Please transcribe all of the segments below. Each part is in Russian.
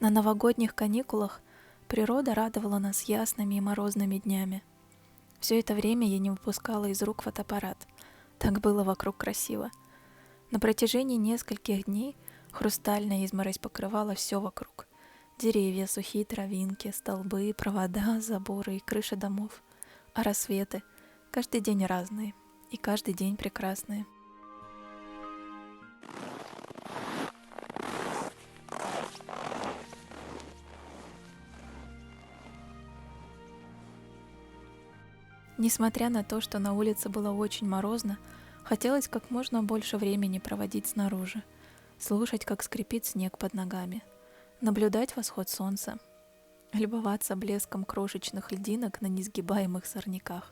На новогодних каникулах природа радовала нас ясными и морозными днями. Все это время я не выпускала из рук фотоаппарат. Так было вокруг красиво. На протяжении нескольких дней хрустальная изморозь покрывала все вокруг. Деревья, сухие травинки, столбы, провода, заборы и крыши домов. А рассветы каждый день разные и каждый день прекрасные. Несмотря на то, что на улице было очень морозно, хотелось как можно больше времени проводить снаружи, слушать, как скрипит снег под ногами, наблюдать восход солнца, любоваться блеском крошечных льдинок на несгибаемых сорняках.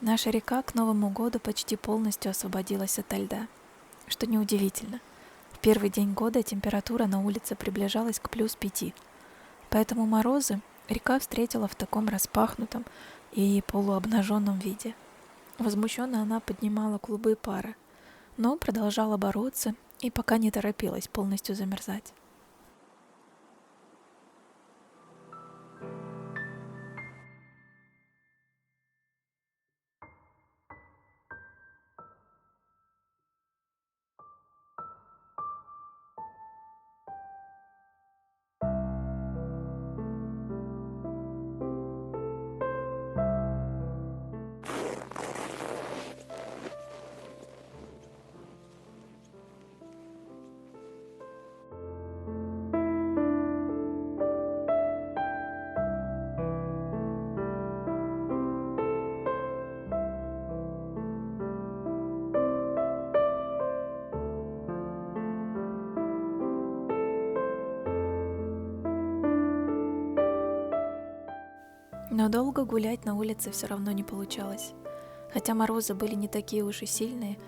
Наша река к Новому году почти полностью освободилась ото льда, что неудивительно. В первый день года температура на улице приближалась к +5, поэтому морозы река встретила в таком распахнутом и полуобнаженном виде. Возмущенно она поднимала клубы пара, но продолжала бороться и пока не торопилась полностью замерзать. Но долго гулять на улице все равно не получалось. Хотя морозы были не такие уж и сильные,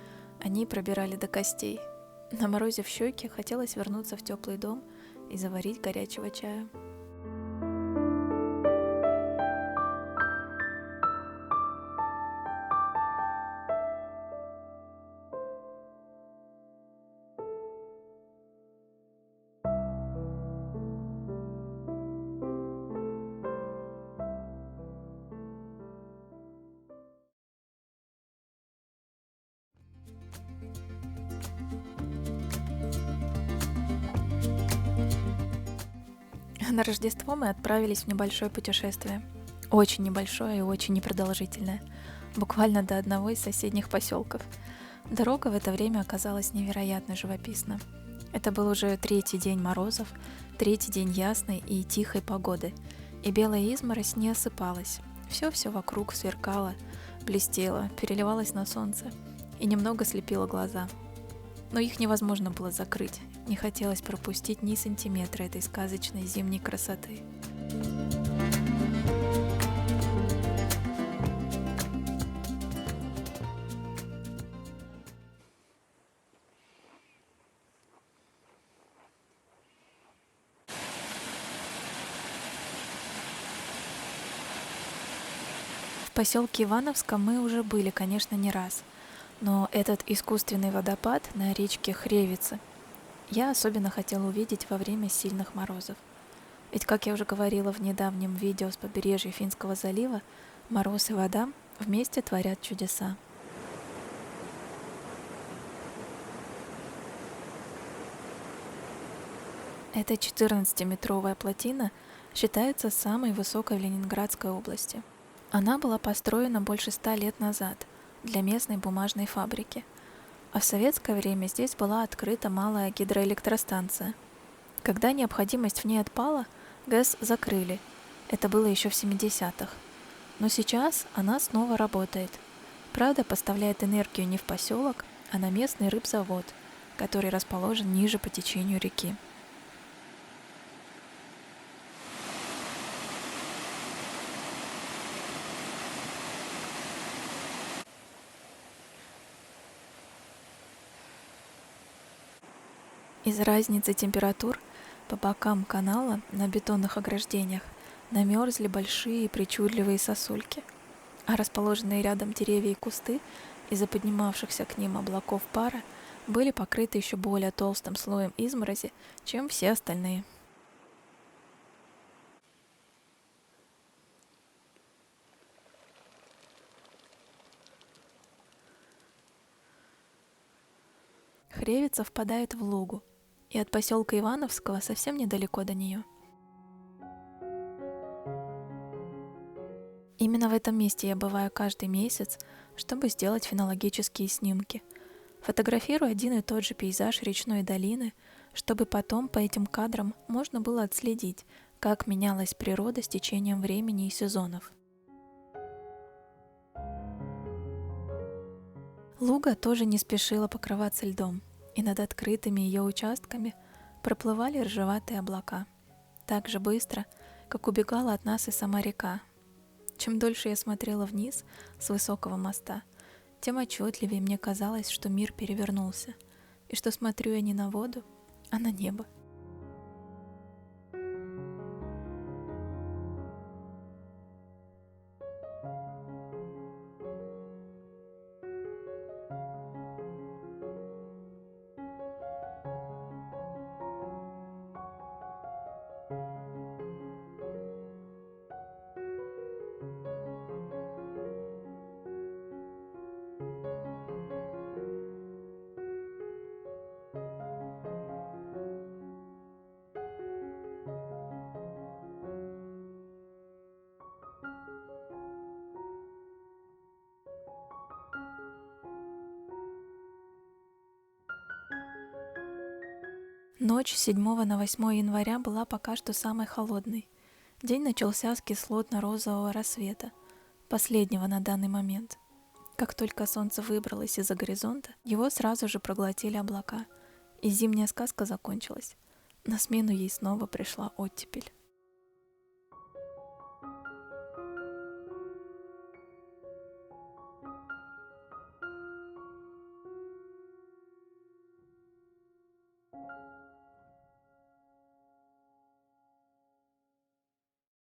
они пробирали до костей. На морозе в щеки хотелось вернуться в теплый дом и заварить горячего чая. На Рождество мы отправились в небольшое путешествие. Очень небольшое и очень непродолжительное. Буквально до одного из соседних поселков. Дорога в это время оказалась невероятно живописна. Это был уже третий день морозов, третий день ясной и тихой погоды. И белая изморозь не осыпалась. Все вокруг сверкало, блестело, переливалось на солнце и немного слепило глаза. Но их невозможно было закрыть. Не хотелось пропустить ни сантиметра этой сказочной зимней красоты. В поселке Ивановском мы уже были, конечно, не раз, но этот искусственный водопад на речке Хревице я особенно хотела увидеть во время сильных морозов. Ведь, как я уже говорила в недавнем видео с побережья Финского залива, мороз и вода вместе творят чудеса. Эта 14-метровая плотина считается самой высокой в Ленинградской области. Она была построена больше 100 лет назад для местной бумажной фабрики. А в советское время здесь была открыта малая гидроэлектростанция. Когда необходимость в ней отпала, ГЭС закрыли. Это было еще в 70-х. Но сейчас она снова работает. Правда, поставляет энергию не в поселок, а на местный рыбзавод, который расположен ниже по течению реки. Из разницы температур По бокам канала на бетонных ограждениях намерзли большие причудливые сосульки, а расположенные рядом деревья и кусты из-за поднимавшихся к ним облаков пара были покрыты еще более толстым слоем изморози, чем все остальные. Хревица впадает в Лугу, и от поселка Ивановского совсем недалеко до нее. Именно в этом месте я бываю каждый месяц, чтобы сделать фенологические снимки. Фотографирую один и тот же пейзаж речной долины, чтобы потом по этим кадрам можно было отследить, как менялась природа с течением времени и сезонов. Луга тоже не спешила покрываться льдом, и над открытыми ее участками проплывали ржеватые облака. Так же быстро, как убегала от нас и сама река. Чем дольше я смотрела вниз с высокого моста, тем отчетливее мне казалось, что мир перевернулся, и что смотрю я не на воду, а на небо. Ночь с 7 на 8 января была пока что самой холодной. День начался с кислотно-розового рассвета, последнего на данный момент. Как только солнце выбралось из-за горизонта, его сразу же проглотили облака, и зимняя сказка закончилась. На смену ей снова пришла оттепель.